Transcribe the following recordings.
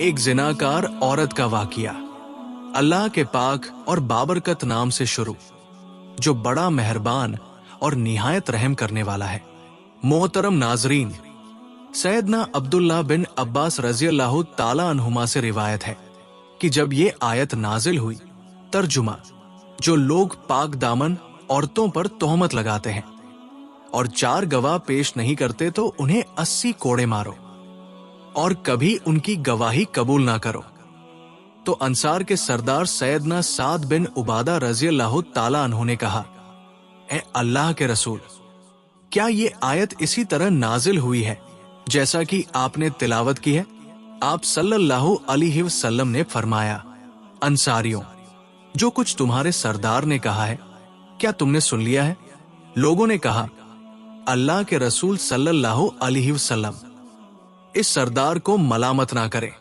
एक जिनाकार औरत का वाकिया। अल्लाह के पाक और बाबरकत नाम से शुरू, जो बड़ा मेहरबान और निहायत रहम करने वाला है। मोहतरम नाजरीन, सैयदना अब्दुल्लाह बिन अब्बास रजी अल्लाह ताला अन्हुमा से रिवायत है कि जब ये आयत नाजिल हुई, तर्जुमा, जो लोग पाक दामन औरतों पर तोहमत लगाते हैं और 4 गवाह पेश नहीं करते तो उन्हें 80 कोड़े मारो और कभी उनकी गवाही कबूल ना करो। तो अंसार के सरदार सैयदना साद बिन उबादा रजी अल्लाह ताला अन्हु ने कहा, ए अल्लाह के रसूल, क्या ये आयत इसी तरह नाजिल हुई है जैसा कि आपने तिलावत की है? आप सल्लल्लाहु अलैहि वसल्लम ने फरमाया, अंसारियों, जो कुछ तुम्हारे सरदार ने कहा है, क्या तुमने सुन लिया है? लोगों ने कहा, अल्लाह के रसूल सल्लल्लाहु अलैहि वसल्लम, इस सरदार को मलामत ना करें,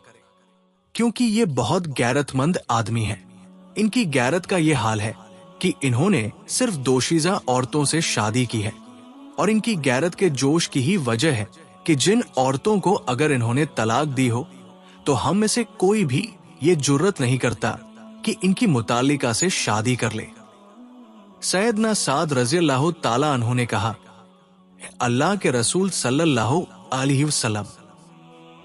क्योंकि ये बहुत गैरतमंद आदमी है। इनकी गैरत का ये हाल है कि इन्होंने सिर्फ दोशीज़ा औरतों से शादी की है, और इनकी गैरत के जोश की ही वजह है कि जिन औरतों को अगर इन्होंने तलाक दी हो तो हम में से कोई भी ये जुर्रत नहीं करता कि इनकी मुतालिका से शादी कर ले। सैयदना साद रजी अल्लाह ताला अन्हु ने कहा, अल्लाह के रसूल सल्लल्लाहु अलैहि वसल्लम,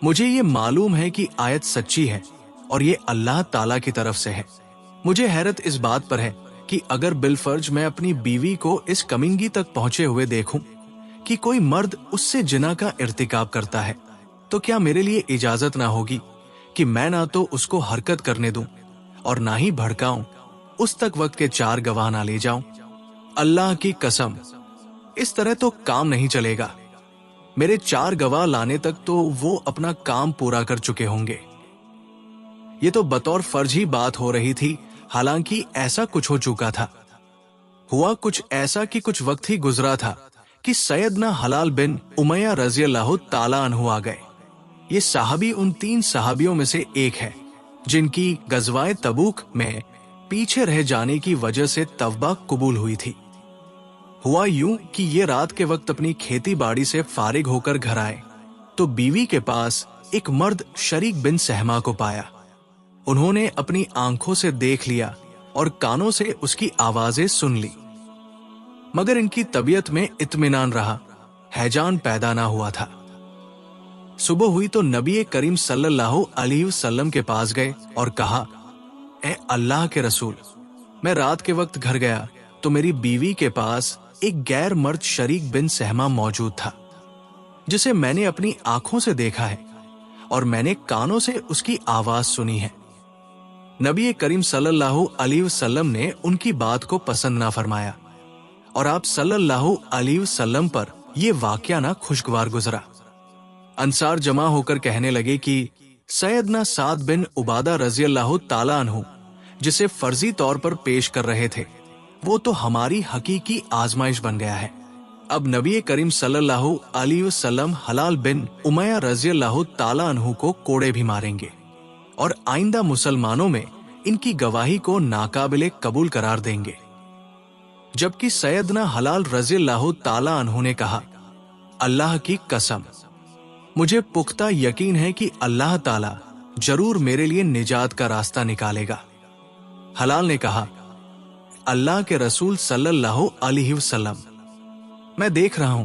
मुझे ये मालूम है कि आयत सच्ची है और ये अल्लाह ताला की तरफ से है। मुझे हैरत इस बात पर है कि अगर बिलफर्ज मैं अपनी बीवी को इस कमिंगी तक पहुंचे हुए देखूं कि कोई मर्द उससे जिना का इर्तिकाब करता है, तो क्या मेरे लिए इजाजत ना होगी कि मैं ना तो उसको हरकत करने दूं और ना ही भड़काऊं, उस तक वक्त के 4 गवाह ना ले जाऊं? अल्लाह की कसम, इस तरह तो काम नहीं चलेगा। मेरे 4 गवाह लाने तक तो वो अपना काम पूरा कर चुके होंगे। ये तो बतौर फर्ज ही बात हो रही थी, हालांकि ऐसा कुछ हो चुका था। हुआ कुछ ऐसा कि कुछ वक्त ही गुजरा था कि सैयदना हलाल बिन उमैया रजी अल्लाह ताला अन्हु आ गए। ये साहबी उन 3 साहबियों में से एक है जिनकी गज़वाए तबूक में पीछे रह जाने की वजह से तवबा कबूल हुई थी। हुआ यूं कि ये रात के वक्त अपनी खेती बाड़ी से फारिग होकर घर आए तो बीवी के पास एक मर्द शरीक बिन सहमा को पाया। उन्होंने अपनी आंखों से देख लिया और कानों से उसकी आवाजें सुन ली, मगर इनकी तबीयत में इत्मीनान रहा, हैजान पैदा ना हुआ था। सुबह हुई तो नबी करीम सल्लल्लाहु अलैहि वसल्लम के पास गए और कहा, ए अल्लाह के रसूल, मैं रात के वक्त घर गया तो मेरी बीवी के पास एक गैर मर्द शरीक बिन सहमा मौजूद था, जिसे मैंने अपनी आंखों से देखा है और मैंने कानों से उसकी आवाज सुनी है। नबी करीम सल्लल्लाहु अलैहि वसल्लम ने उनकी बात को पसंद ना फरमाया और आप सल्लल्लाहु अलैहि वसल्लम पर यह वाकया ना खुशगवार गुजरा। अंसार जमा होकर कहने लगे कि सैयदना साद बिन उबादा रजी अल्लाह ताला अन्हु, जिसे फर्जी तौर पर पेश कर रहे थे, वो तो हमारी हकीकी आजमाइश बन गया है। अब नबी करीम सल्लल्लाहु अलैहि वसल्लम हलाल बिन उमैया रजी अल्लाह ताला अन्हु को कोड़े भी मारेंगे और आइंदा मुसलमानों में इनकी गवाही को नाकाबिले कबूल करार देंगे। जबकि सैयदना हलाल रजी अल्लाह ताला अन्हु ने कहा, अल्लाह की कसम, मुझे पुख्ता यकीन है कि अल्लाह ताला जरूर मेरे लिए निजात का रास्ता निकालेगा। हलाल ने कहा, अल्लाह के रसूल सल्लल्लाहु अलैहि वसल्लम, मैं देख रहा हूं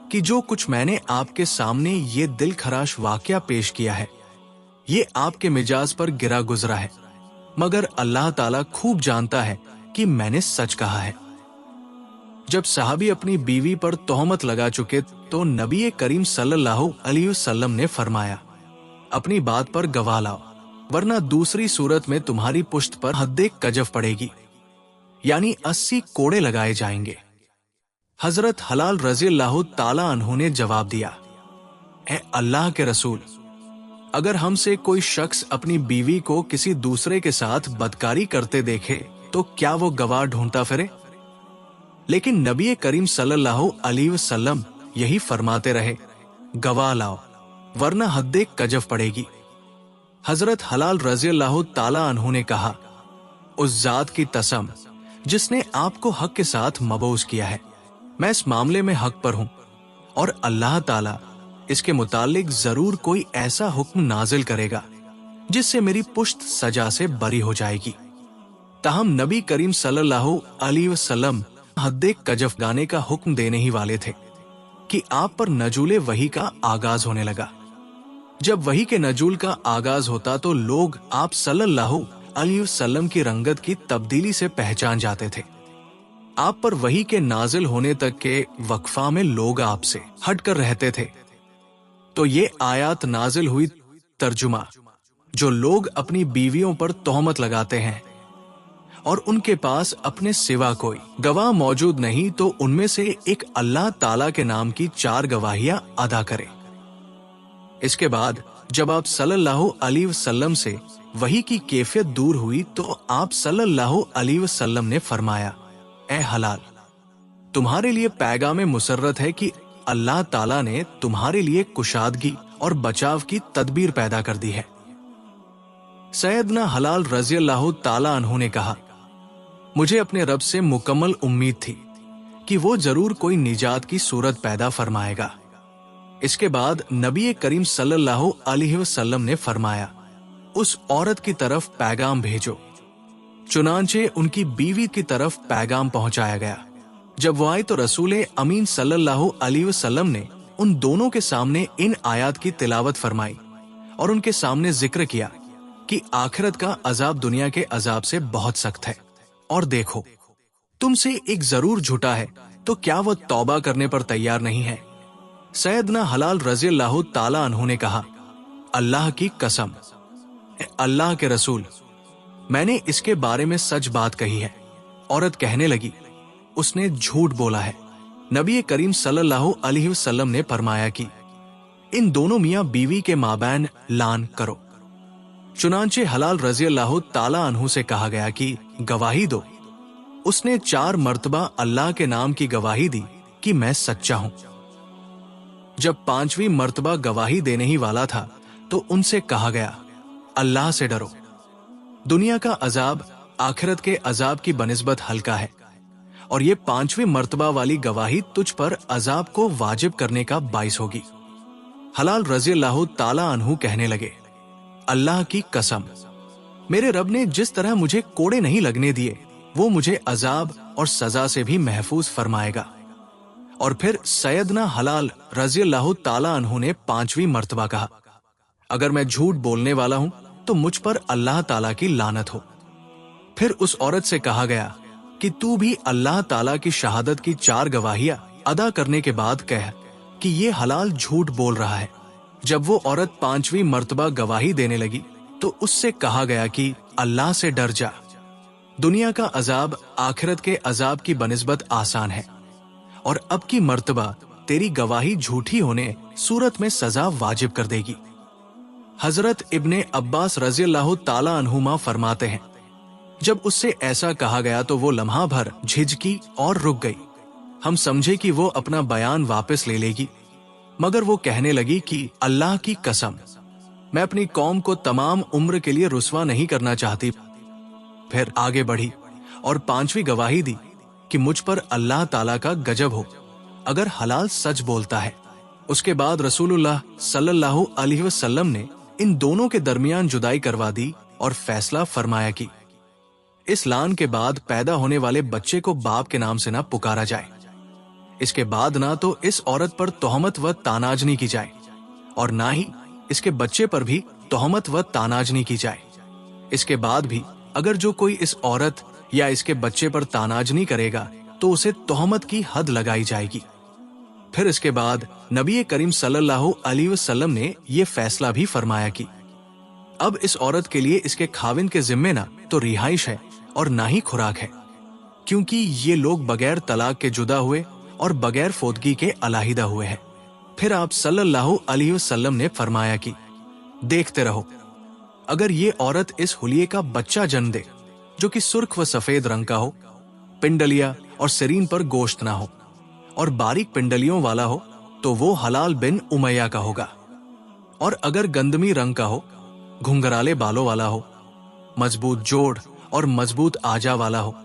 कि जो कुछ मैंने आपके सामने ये दिल खराश वाकया पेश किया है, ये आपके मिजाज पर गिरा गुजरा है, मगर अल्लाह ताला खूब जानता है कि मैंने सच कहा है। जब साहबी अपनी बीवी पर तोहमत लगा चुके तो नबी करीम सल्लल्लाहु अलैहि वसल्लम ने फरमाया, अपनी बात पर गवाह लाओ, वरना दूसरी सूरत में तुम्हारी पुश्त पर हद्दे कजफ पड़ेगी, यानी 80 कोड़े लगाए जाएंगे। हजरत हलाल रजी अल्लाह ताला अन्हु ने जवाब दिया, ए अल्लाह के रसूल, अगर हमसे कोई शख्स अपनी बीवी को किसी दूसरे के साथ बदकारी करते देखे तो क्या वो गवाह ढूंढता फिरे? लेकिन नबी करीम सल्लल्लाहु अलैहि वसल्लम यही फरमाते रहे, गवाह लाओ वरना हद्दे कजफ पड़ेगी। हजरत हलाल रजी अल्लाह ताला अन्हु ने कहा, उस जात की कसम जिसने आपको हक के साथ मबूस किया है, मैं इस मामले में हक पर हूं और अल्लाह ताला इसके मुतालिक जरूर कोई ऐसा हुक्म नाजिल करेगा जिससे मेरी पुश्त सजा से बरी हो जाएगी। ताहम नबी करीम सल्लल्लाहु अलैहि वसल्लम हद्दे कजफ गाने का हुक्म देने ही वाले थे कि आप पर नजूले वही का आगाज होने लगा। जब वही के नजूल का आगाज होता तो लोग आप सल्लल्लाहु अलैहि वसल्लम की रंगत की तब्दीली से पहचान जाते थे। आप पर वही के नाजिल होने तक के वक्फा में लोग आपसे हटकर रहते थे। तो ये आयत नाजिल हुई। तर्जुमा: जो लोग अपनी बीवियों पर तोहमत लगाते हैं और उनके पास अपने सिवा कोई गवाह मौजूद नहीं, तो उनमें से एक अल्लाह ताला के नाम की 4 गवाहियां अदा करे। इसके बाद जब आप सल्लल्लाहु अलैहि वसल्लम से वही की कैफियत दूर हुई तो आप सल्लल्लाहु अलैहि वसल्लम ने फरमाया, ए हलाल, तुम्हारे लिए पैगाम मुसर्रत है कि अल्लाह ताला ने तुम्हारे लिए कुशादगी और बचाव की तदबीर पैदा कर दी है। सैयदना हलाल रज़ी अल्लाह ताला अन्हु ने कहा, मुझे अपने रब से मुकम्मल उम्मीद थी कि वो जरूर कोई निजात की सूरत पैदा फरमाएगा। इसके बाद नबी करीम सल्लल्लाहु अलैहि वसल्लम ने फरमाया, उस औरत की तरफ पैगाम भेजो। चुनांचे उनकी बीवी की तरफ पैगाम पहुंचाया गया। जब वो आई तो रसूल अमीन सल्लल्लाहु अलैहि वसल्लम ने उन दोनों के सामने इन आयात की तिलावत फरमाई और उनके सामने जिक्र किया कि आखिरत का अजाब दुनिया के अजाब से बहुत सख्त है। और देखो, तुमसे एक जरूर झूठा है, तो क्या वह तौबा करने पर तैयार नहीं है? सैयदना हलाल रज़ी अल्लाह ताला अन्हु ने कहा, अल्लाह की कसम, अल्लाह के रसूल, मैंने इसके बारे में सच बात कही है। औरत कहने लगी, उसने झूठ बोला है। नबी करीम सल्लल्लाहु अलैहि वसल्लम ने फरमाया कि इन दोनों मियां बीवी के माबैन लान करो। चुनांचे हलाल रज़ी अल्लाह ताला अन्हु से कहा गया कि गवाही दो। उसने 4 मर्तबा अल्लाह के नाम की गवाही दी कि मैं सच्चा हूं। जब 5वीं मर्तबा गवाही देने ही वाला था तो उनसे कहा गया, अल्लाह से डरो। दुनिया का अजाब आखिरत के अजाब की बनिस्बत हल्का है और ये 5वीं मर्तबा वाली गवाही तुझ पर अजाब को वाजिब करने का बाइस होगी। हलाल रज़ी अल्लाह ताला अन्हु कहने लगे, अल्लाह की कसम, मेरे रब ने जिस तरह मुझे कोड़े नहीं लगने दिए, वो मुझे अजाब और सजा से भी महफूज फरमाएगा। और फिर सैयदना हलाल रज़ी अल्लाह ताला अन्हु ने 5वीं मर्तबा कहा, अगर मैं झूठ बोलने वाला हूं तो मुझ पर अल्लाह ताला की लानत हो। फिर उस औरत से कहा गया कि तू भी अल्लाह ताला की शहादत की 4 गवाहियां अदा करने के बाद कह कि ये हलाल झूठ बोल रहा है। जब वो औरत 5वीं मर्तबा गवाही देने लगी तो उससे कहा गया कि अल्लाह से डर जा। दुनिया का अजाब आखिरत के अजाब की बनिस्बत आसान है और अब की मर्तबा तेरी गवाही झूठी होने सूरत में सजा वाजिब कर देगी। हजरत इब्ने अब्बास रज़ी अल्लाह ताला अन्हुमा फरमाते हैं, जब उससे ऐसा कहा गया तो वो लम्हा भर झिझकी और रुक गई। हम समझे कि वो अपना बयान वापस ले लेगी, मगर वो कहने लगी कि अल्लाह की कसम, मैं अपनी कौम को तमाम उम्र के लिए रुस्वा नहीं करना चाहती। फिर आगे बढ़ी और 5वीं गवाही दी कि मुझ पर अल्लाह ताला का गजब हो अगर हलाल सच बोलता है। उसके बाद रसूलुल्लाह सल्लल्लाहु अलैहि वसल्लम ने इन दोनों के दरमियान जुदाई करवा दी और फैसला फरमाया कि इस लान के बाद पैदा होने वाले बच्चे को बाप के नाम से ना पुकारा जाए। इसके बाद ना तो इस औरत पर तोहमत व तानाजनी की जाए और ना ही इसके बच्चे पर भी तोहमत व तानाजनी की जाए। इसके बाद भी अगर जो कोई इस औरत या इसके बच्चे पर तानाजनी करेगा तो उसे तोहमत की हद लगाई जाएगी। फिर इसके बाद नबी करीम सल्लल्लाहु अलैहि वसल्लम ने ये फैसला भी फरमाया कि अब इस औरत के लिए इसके खाविंद के जिम्मे ना तो रिहाइश है और ना ही खुराक है, क्योंकि ये लोग बगैर तलाक के जुदा हुए और बगैर फोदगी के अलाहिदा हुए हैं। फिर आप सल्लल्लाहु अलैहि वसल्लम ने फरमाया कि देखते रहो, अगर ये औरत इस हुलिये का बच्चा जन्म दे जो कि सुर्ख व सफेद रंग का हो, पिंडलिया और सिरीन पर गोश्त ना हो और बारीक पिंडलियों वाला हो, तो वो हलाल बिन उमैया का होगा। और अगर गंदमी रंग का हो, घुंघराले बालों वाला हो, मजबूत जोड़ और मजबूत आजा वाला हो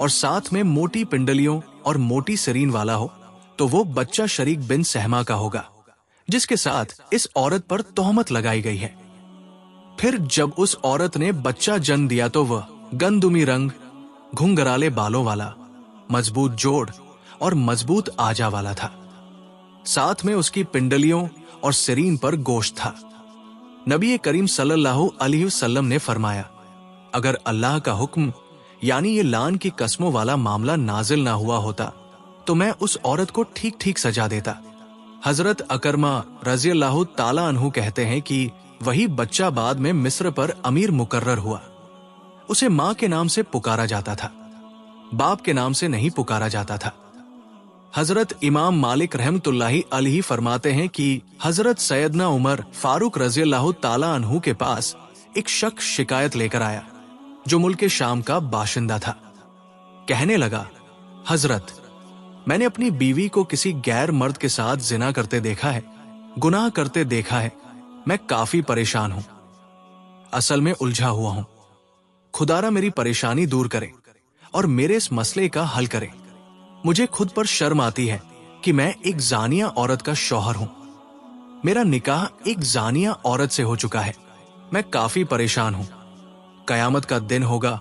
और साथ में मोटी पिंडलियों और मोटी सिरीन वाला हो, तो वो बच्चा शरीक बिन सहमा का होगा, जिसके साथ इस औरत पर तोहमत लगाई गई है। फिर जब उस औरत ने बच्चा जन्म दिया तो वह गंदुमी रंग, घुंघराले बालों वाला, मजबूत जोड़ और मजबूत आजा वाला था। साथ में उसकी पिंडलियों और सिरीन पर गोश्त था। नबी करीम सल्लल्लाहु अलैहि वसल्लम ने फरमाया, अगर अल्लाह का हुक्म यानी ये लान की कस्मों वाला मामला नाजिल ना हुआ होता तो मैं उस औरत को ठीक ठीक सजा देता। हजरत अकरमा रज़ियल्लाहु ताला अन्हु कहते हैं कि वही बच्चा बाद में मिस्र पर अमीर मुकर्रर हुआ। उसे मां के नाम से पुकारा जाता था, बाप के नाम से नहीं पुकारा जाता था। हजरत इमाम मालिक रहमतुल्लाहि अलैहि फरमाते हैं कि हजरत सैयदना उमर फारूक रज़ियल्लाहु ताला अन्हु के पास एक शख्स शिकायत लेकर आया जो मुल्क शाम का बाशिंदा था। कहने लगा, हजरत, मैंने अपनी बीवी को किसी गैर मर्द के साथ जिना करते देखा है, गुनाह करते देखा है। मैं काफी परेशान हूं, असल में उलझा हुआ हूं। खुदारा मेरी परेशानी दूर करे और मेरे इस मसले का हल करे। मुझे खुद पर शर्म आती है कि मैं एक जानिया औरत का शौहर हूं। मेरा निकाह एक जानिया औरत से हो चुका है। मैं काफी परेशान हूं। कयामत का दिन होगा,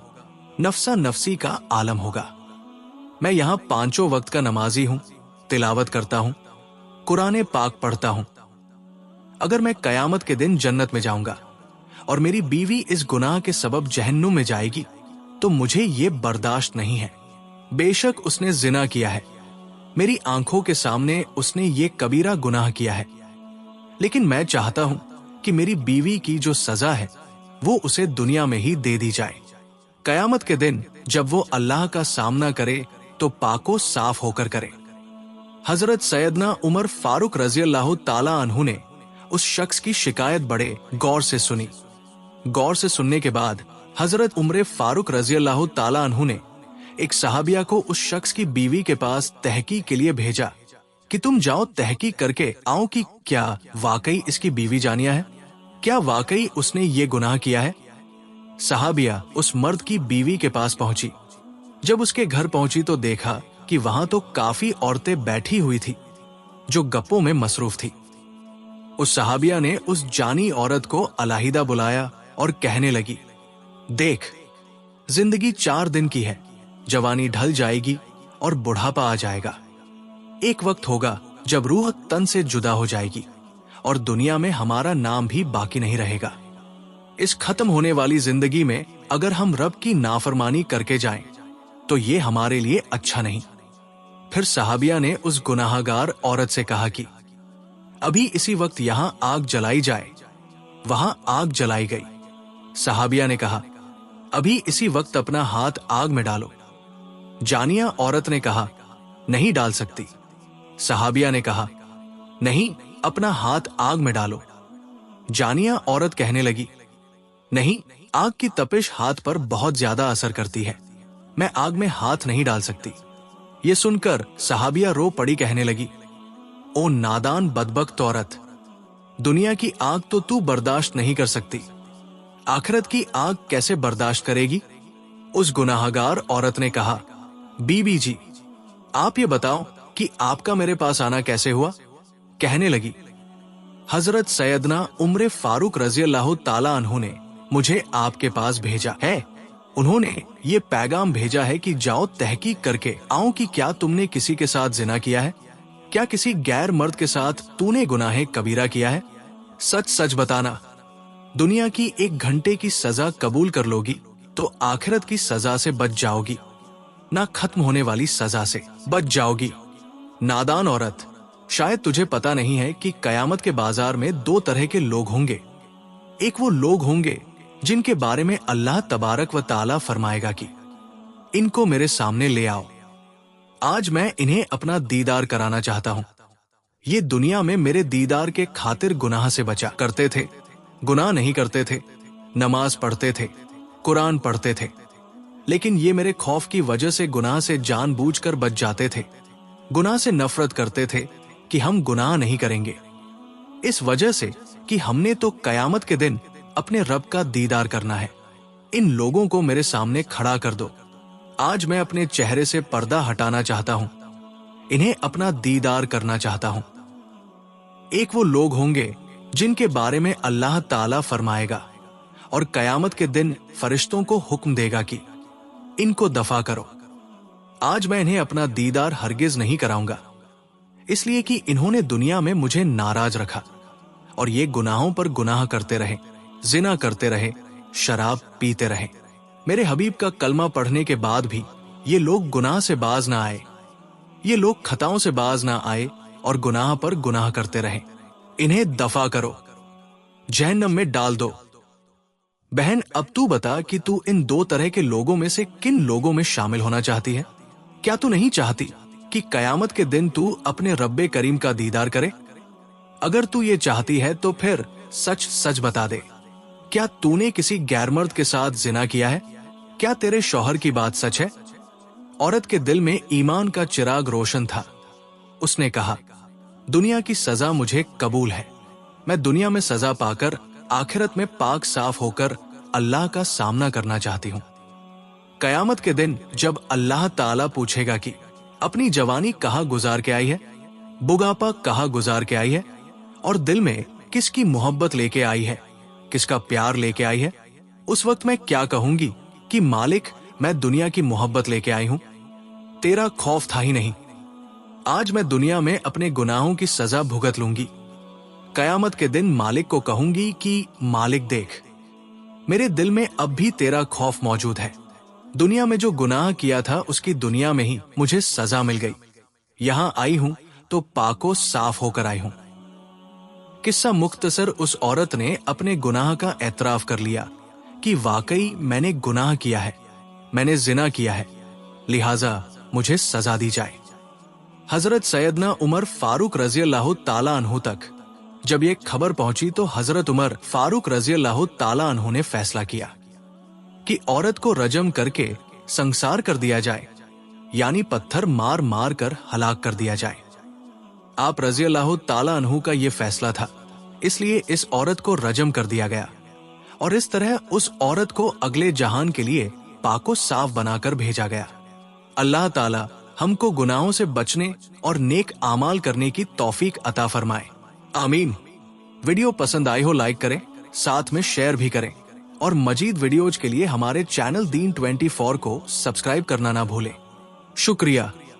नफसा नफसी का आलम होगा। मैं यहाँ 5 वक्त का नमाजी हूं, तिलावत करता हूं, कुरान पाक पढ़ता हूं। अगर मैं कयामत के दिन जन्नत में जाऊंगा और मेरी बीवी इस गुनाह के सबब जहन्नुम में जाएगी तो मुझे ये बर्दाश्त नहीं है। बेशक उसने जिना किया है, मेरी आंखों के सामने उसने ये कबीरा गुनाह किया है, लेकिन मैं चाहता हूं कि मेरी बीवी की जो सजा है वो उसे दुनिया में ही दे दी जाए। कयामत के दिन जब वो अल्लाह का सामना करे तो पाको साफ होकर करे। हजरत सैयदना उमर फारूक रज़ियल्लाहु ताला अन्हु ने उस शख्स की शिकायत बड़े गौर से सुनी। गौर से सुनने के बाद हजरत उमर फारूक रज़ियल्लाहु ताला अन्हु ने एक सहाबिया को उस शख्स की बीवी के पास तहकीक के लिए भेजा कि तुम जाओ तहकीक करके आओ कि क्या वाकई इसकी बीवी जानिया है, क्या वाकई उसने ये गुनाह किया है। सहाबिया उस मर्द की बीवी के पास पहुंची। जब उसके घर पहुंची तो देखा कि वहां तो काफी औरतें बैठी हुई थी जो गप्पों में मसरूफ थी। उस सहाबिया ने उस जानी औरत को अलहिदा बुलाया और कहने लगी, देख, जिंदगी 4 दिन की है, जवानी ढल जाएगी और बुढ़ापा आ जाएगा। एक वक्त होगा जब रूह तन से जुदा हो जाएगी और दुनिया में हमारा नाम भी बाकी नहीं रहेगा। इस खत्म होने वाली जिंदगी में अगर हम रब की नाफरमानी करके जाएं तो ये हमारे लिए अच्छा नहीं। फिर सहाबिया ने उस गुनाहगार औरत से कहा कि अभी इसी वक्त यहां आग जलाई जाए। वहां आग जलाई गई। सहाबिया ने कहा, अभी इसी वक्त अपना हाथ आग में डालो। जानिया औरत ने कहा, नहीं डाल सकती। सहाबिया ने कहा, नहीं, अपना हाथ आग में डालो। जानिया औरत कहने लगी, नहीं, आग की तपिश हाथ पर बहुत ज्यादा असर करती है, मैं आग में हाथ नहीं डाल सकती। ये सुनकर सहाबिया रो पड़ी, कहने लगी, ओ नादान बदबख्त औरत, दुनिया की आग तो तू बर्दाश्त नहीं कर सकती, आखिरत की आग कैसे बर्दाश्त करेगी। उस गुनाहगार औरत ने कहा, बीबी जी, आप ये बताओ कि आपका मेरे पास आना कैसे हुआ। कहने लगी, हजरत सैयदना उमर फारूक रज़ियल्लाहु ताला अन्हु ने मुझे आपके पास भेजा है। उन्होंने ये पैगाम भेजा है कि जाओ तहकीक करके आओ कि क्या तुमने किसी के साथ जिना किया है, क्या किसी गैर मर्द के साथ तूने गुनाह कबीरा किया है। सच सच बताना, दुनिया की 1 घंटे की सजा कबूल कर लोगी तो आखिरत की सजा से बच जाओगी, ना खत्म होने वाली सजा से बच जाओगी। नादान औरत, शायद तुझे पता नहीं है कि कयामत के बाजार में 2 तरह के लोग होंगे। एक वो लोग होंगे जिनके बारे में अल्लाह तबारक व ताला फरमाएगा कि इनको मेरे सामने ले आओ, आज मैं इन्हें अपना दीदार कराना चाहता हूं। ये दुनिया में मेरे दीदार के खातिर गुनाह से बचा करते थे, गुनाह नहीं करते थे, नमाज पढ़ते थे, कुरान पढ़ते थे, लेकिन ये मेरे खौफ की वजह से गुनाह से जानबूझकर बच जाते थे, गुनाह से नफरत करते थे कि हम गुनाह नहीं करेंगे, इस वजह से कि हमने तो कयामत के दिन अपने रब का दीदार करना है। इन लोगों को मेरे सामने खड़ा कर दो, आज मैं अपने चेहरे से पर्दा हटाना चाहता हूं, इन्हें अपना दीदार करना चाहता हूं। एक वो लोग होंगे जिनके बारे में अल्लाह ताला फरमाएगा, और कयामत के दिन फरिश्तों को हुक्म देगा कि इनको दफा करो। आज मैं इन्हें अपना दीदार हरगिज नहीं कराऊंगा, इसलिए कि इन्होंने दुनिया में मुझे नाराज रखा और ये गुनाहों पर गुनाह करते रहे, जिना करते रहे, शराब पीते रहे। मेरे हबीब का कलमा पढ़ने के बाद भी ये लोग गुनाह से बाज ना आए, ये लोग खताओं से बाज ना आए और गुनाह पर गुनाह करते रहे। इन्हें दफा करो, जहन्नम में डाल दो। बहन, अब तू बता कि तू इन दो तरह के लोगों में से किन लोगों में शामिल होना चाहती है? क्या तू नहीं चाहती कि कयामत के दिन तू अपने रब्बे करीम का दीदार करे? अगर तू ये चाहती है तो फिर सच सच बता दे, क्या तूने किसी गैरमर्द के साथ जिना किया है? क्या तेरे शौहर की बात सच है? औरत के दिल में ईमान का चिराग रोशन था। उसने कहा, दुनिया की सजा मुझे कबूल है। मैं दुनिया में सजा पाकर आखिरत में पाक साफ होकर अल्लाह का सामना करना चाहती हूँ। कयामत के दिन जब अल्लाह ताला पूछेगा कि अपनी जवानी कहाँ गुजार के आई है, बुढ़ापा कहाँ गुजार के आई है, और दिल में किसकी मोहब्बत लेके आई है, किसका प्यार लेके आई है, उस वक्त मैं क्या कहूंगी कि मालिक, मैं दुनिया की मोहब्बत लेके आई हूं, तेरा खौफ था ही नहीं। आज मैं दुनिया में अपने गुनाहों की सजा भुगत लूंगी। कयामत के दिन मालिक को कहूंगी कि मालिक देख, मेरे दिल में अब भी तेरा खौफ मौजूद है। दुनिया में जो गुनाह किया था उसकी दुनिया में ही मुझे सजा मिल गई। यहां आई हूं तो पाको साफ होकर आई हूं। किस्सा मुख्तसर, उस औरत ने अपने गुनाह का एतराफ कर लिया कि वाकई मैंने गुनाह किया है, मैंने जिना किया है, लिहाजा मुझे सजा दी जाए। हजरत सैयदना उमर फारूक रजी अल्लाह ताला अन्हु तक जब ये खबर पहुंची तो हजरत उमर फारूक रजी अल्लाह ताला अन्हु ने फैसला किया कि औरत को रजम करके संसार कर दिया जाए, यानी पत्थर मार मार कर हलाक कर दिया जाए। आप रजी अल्लाह ताला अन्हु का ये फैसला था, इसलिए इस औरत को रजम कर दिया गया और इस तरह उस औरत को अगले जहान के लिए पाको साफ बनाकर भेजा गया। अल्लाह ताला हमको गुनाहों से बचने और नेक आमाल करने की तौफीक अता फरमाए, आमीन। वीडियो पसंद आई हो लाइक करें, साथ में शेयर भी करें और मजीद वीडियोज के लिए हमारे चैनल दीन 24 को सब्सक्राइब करना ना भूलें। शुक्रिया।